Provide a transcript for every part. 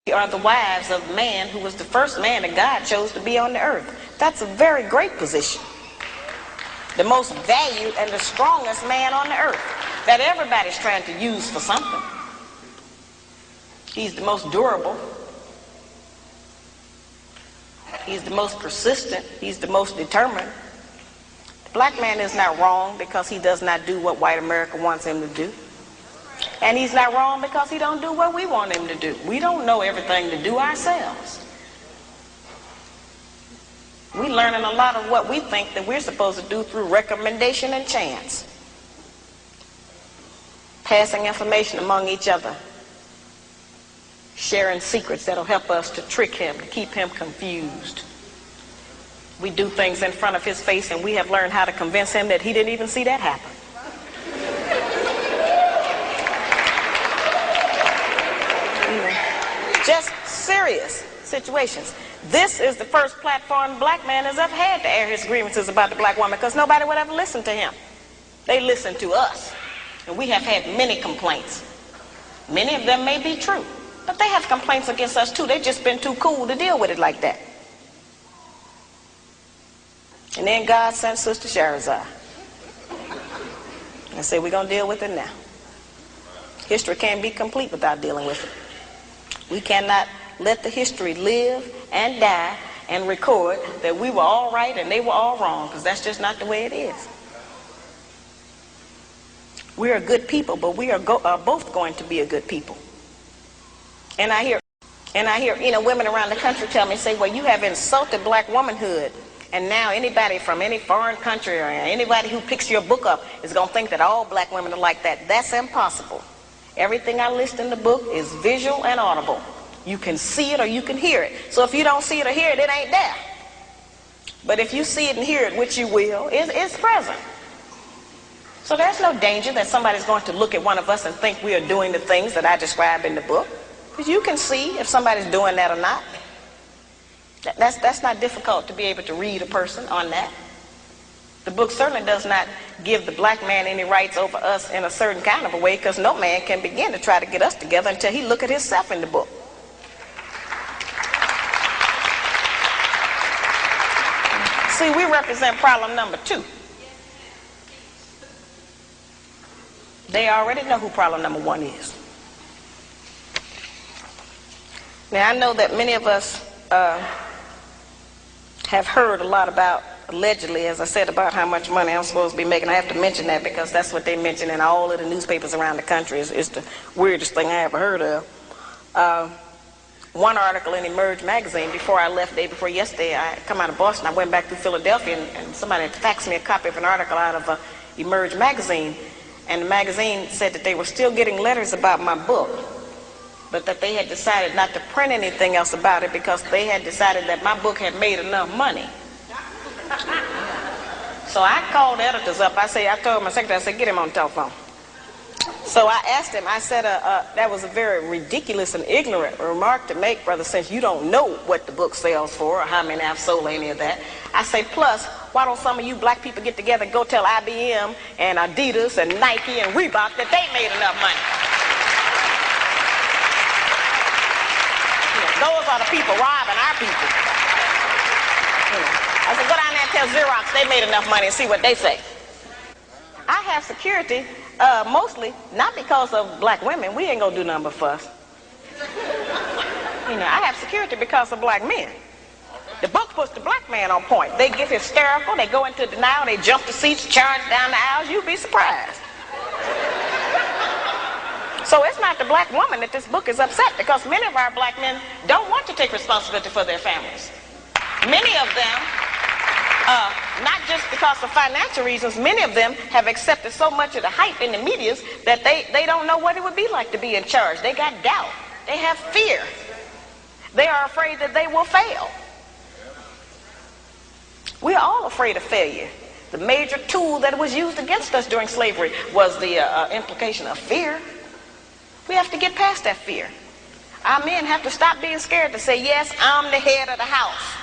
We are the wives of man who was the first man that God chose to be on the earth. That's a very great position. The most valued and the strongest man on the earth that everybody's trying to use for something. He's the most durable. He's the most persistent. He's the most determined. The black man is not wrong because he does not do what white America wants him to do. And he's not wrong because he don't do what we want him to do. We don't know everything to do ourselves. We're learning a lot of what we think that we're supposed to do through recommendation and chance. Passing information among each other. Sharing secrets that'll help us to trick him, to keep him confused. We do things in front of his face and we have learned how to convince him that he didn't even see that happen. Just serious situations. This is the first platform black man has ever had to air his grievances about the black woman, because nobody would ever listen to him. They listen to us. And we have had many complaints. Many of them may be true, but they have complaints against us too. They've just been too cool to deal with it like that. And then God sent Sister Shahrazad and said, we're going to deal with it now. History can't be complete without dealing with it. We cannot let the history live and die and record that we were all right and they were all wrong, because that's just not the way it is. We are good people, but we are both going to be a good people. And I hear, women around the country tell me, say, well, you have insulted black womanhood, and now anybody from any foreign country or anybody who picks your book up is going to think that all black women are like that. That's impossible. Everything I list in the book is visual and audible. You can see it or you can hear it. So if you don't see it or hear it, it ain't there. But if you see it and hear it, which you will, it's present. So there's no danger that somebody's going to look at one of us and think we are doing the things that I describe in the book. Because you can see if somebody's doing that or not. That's not difficult to be able to read a person on that. The book certainly does not give the black man any rights over us in a certain kind of a way, because no man can begin to try to get us together until he look at himself in the book. See, we represent problem number 2. They already know who problem number 1 is. Now, I know that many of us have heard a lot about, allegedly, as I said, about how much money I'm supposed to be making. I have to mention that because that's what they mention in all of the newspapers around the country. It's the weirdest thing I ever heard of. One article in Emerge magazine, before I left, day before yesterday, I come out of Boston, I went back to Philadelphia, and somebody had faxed me a copy of an article out of Emerge magazine, and the magazine said that they were still getting letters about my book, but that they had decided not to print anything else about it because they had decided that my book had made enough money. So I called the editors up. I told my secretary, I said, get him on the telephone. So I asked him, I said, that was a very ridiculous and ignorant remark to make, brother, since you don't know what the book sells for or how many I've sold, any of that. I say, plus, why don't some of you black people get together and go tell IBM and Adidas and Nike and Reebok that they made enough money? Those are the people robbing our people. I said, go down there and tell Xerox they made enough money and see what they say. I have security, mostly not because of black women. We ain't gonna do nothing but fuss. I have security because of black men. The book puts the black man on point. They get hysterical, they go into denial, they jump the seats, charge down the aisles. You'd be surprised. So it's not the black woman that this book is upset, because many of our black men don't want to take responsibility for their families. Many of them, not just because of financial reasons, many of them have accepted so much of the hype in the media that they don't know what it would be like to be in charge. They got doubt. They have fear. They are afraid that they will fail. We are all afraid of failure. The major tool that was used against us during slavery was the implication of fear. We have to get past that fear. Our men have to stop being scared to say, yes, I'm the head of the house.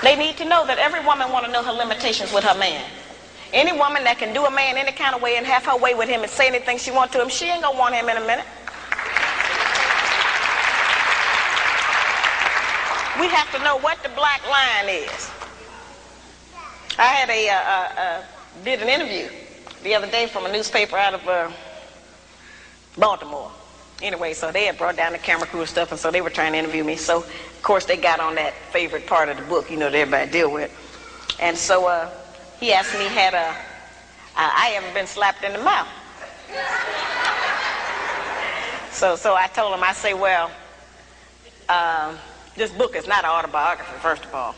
They need to know that every woman wants to know her limitations with her man. Any woman that can do a man any kind of way and have her way with him and say anything she wants to him, she ain't gonna want him in a minute. We have to know what the black line is. I had did an interview the other day from a newspaper out of Baltimore. Anyway, so they had brought down the camera crew and stuff, and so they were trying to interview me. So, of course, they got on that favorite part of the book, you know, that everybody deal with. And so he asked me, had I ever been slapped in the mouth? So I told him, I say, well, this book is not an autobiography, first of all.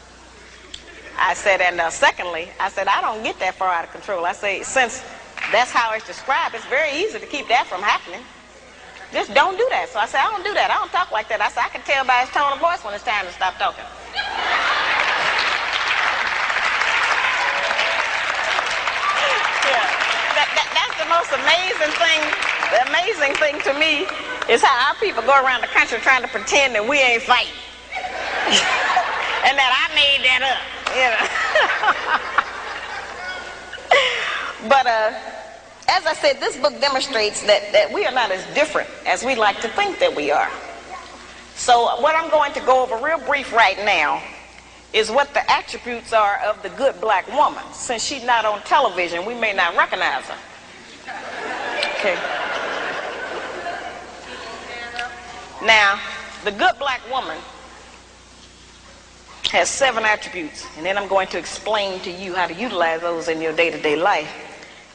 I said, and secondly, I said, I don't get that far out of control. I say, since that's how it's described, it's very easy to keep that from happening. Just don't do that. So I said, I don't do that. I don't talk like that. I said, I can tell by his tone of voice when it's time to stop talking. Yeah. That's the most amazing thing. The amazing thing to me is how our people go around the country trying to pretend that we ain't fighting. And that I made that up. You know. But as I said, this book demonstrates that we are not as different as we like to think that we are. So what I'm going to go over real brief right now is what the attributes are of the good black woman. Since she's not on television, we may not recognize her. Okay. Now, the good black woman has 7 attributes, and then I'm going to explain to you how to utilize those in your day-to-day life.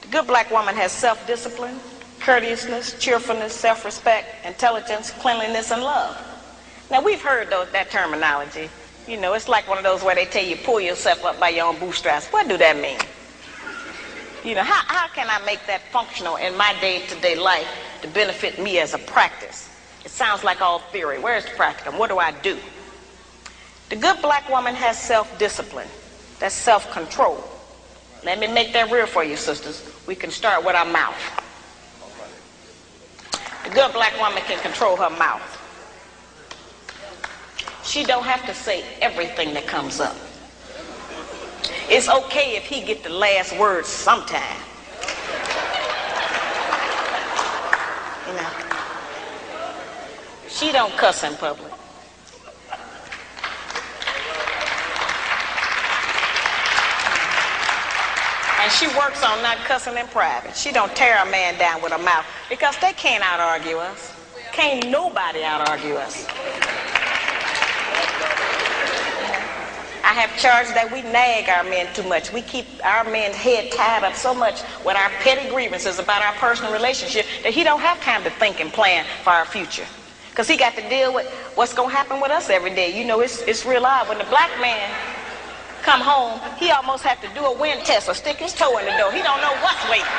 The good black woman has self-discipline, courteousness, cheerfulness, self-respect, intelligence, cleanliness, and love. Now, we've heard that terminology. You know, it's like one of those where they tell you, pull yourself up by your own bootstraps. What do that mean? You know, how can I make that functional in my day-to-day life to benefit me as a practice? It sounds like all theory. Where's the practicum? What do I do? The good black woman has self-discipline. That's self-control. Let me make that real for you, sisters. We can start with our mouth. The good black woman can control her mouth. She don't have to say everything that comes up. It's okay if he get the last word sometime. You know. She don't cuss in public. And she works on not cussing in private. She don't tear a man down with her mouth because they can't out-argue us. Can't nobody out-argue us. I have charged that we nag our men too much. We keep our men's head tied up so much with our petty grievances about our personal relationship that he don't have time to think and plan for our future. Because he got to deal with what's going to happen with us every day. You know, it's real odd. When the black man come home, he almost have to do a wind test or stick his toe in the door. He don't know what's waiting.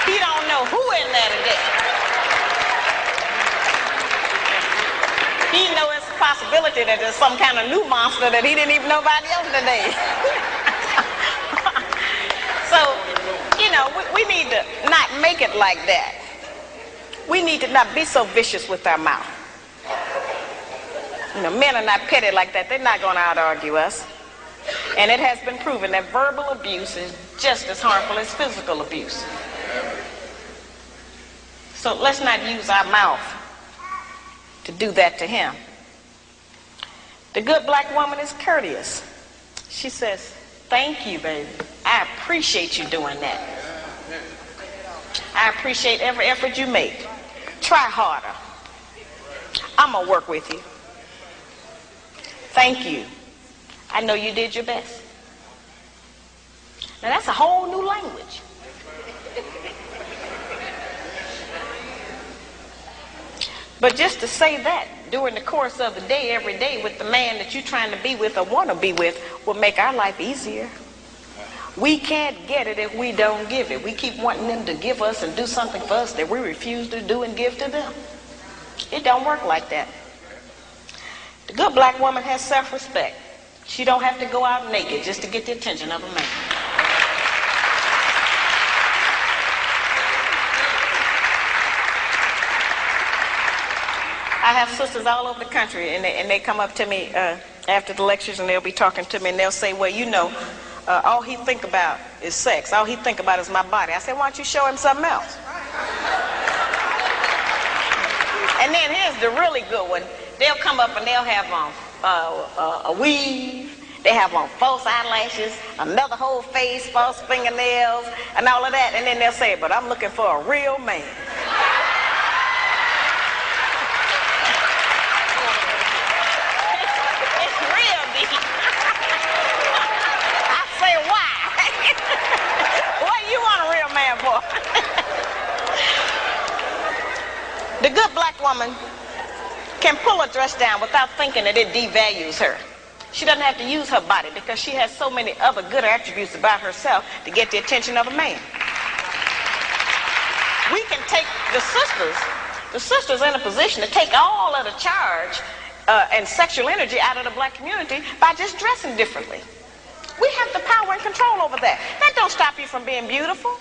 He don't know who in there today. He know it's a possibility that there's some kind of new monster that he didn't even know about yesterday. So, you know, we need to not make it like that. We need to not be so vicious with our mouth. You know, men are not petty like that. They're not going to out-argue us. And it has been proven that verbal abuse is just as harmful as physical abuse. So let's not use our mouth to do that to him. The good black woman is courteous. She says, thank you, baby. I appreciate you doing that. I appreciate every effort you make. Try harder. I'm going to work with you. Thank you. I know you did your best. Now that's a whole new language. But just to say that during the course of the day, every day, with the man that you're trying to be with or want to be with, will make our life easier. We can't get it if we don't give it. We keep wanting them to give us and do something for us that we refuse to do and give to them. It don't work like that. The good black woman has self-respect. She don't have to go out naked just to get the attention of a man. I have sisters all over the country, and they come up to me after the lectures, and they'll be talking to me, and they'll say, well, you know, all he think about is sex. All he think about is my body. I said, why don't you show him something else? And then here's the really good one. They'll come up and they'll have on a weave. They have on false eyelashes, another whole face, false fingernails, and all of that. And then they'll say, but I'm looking for a real man. It's real deep. I say, why? What do you want a real man for? The good black woman can pull a dress down without thinking that it devalues her. She doesn't have to use her body because she has so many other good attributes about herself to get the attention of a man. We can take the sisters in a position to take all of the charge and sexual energy out of the black community by just dressing differently. We have the power and control over that. That don't stop you from being beautiful.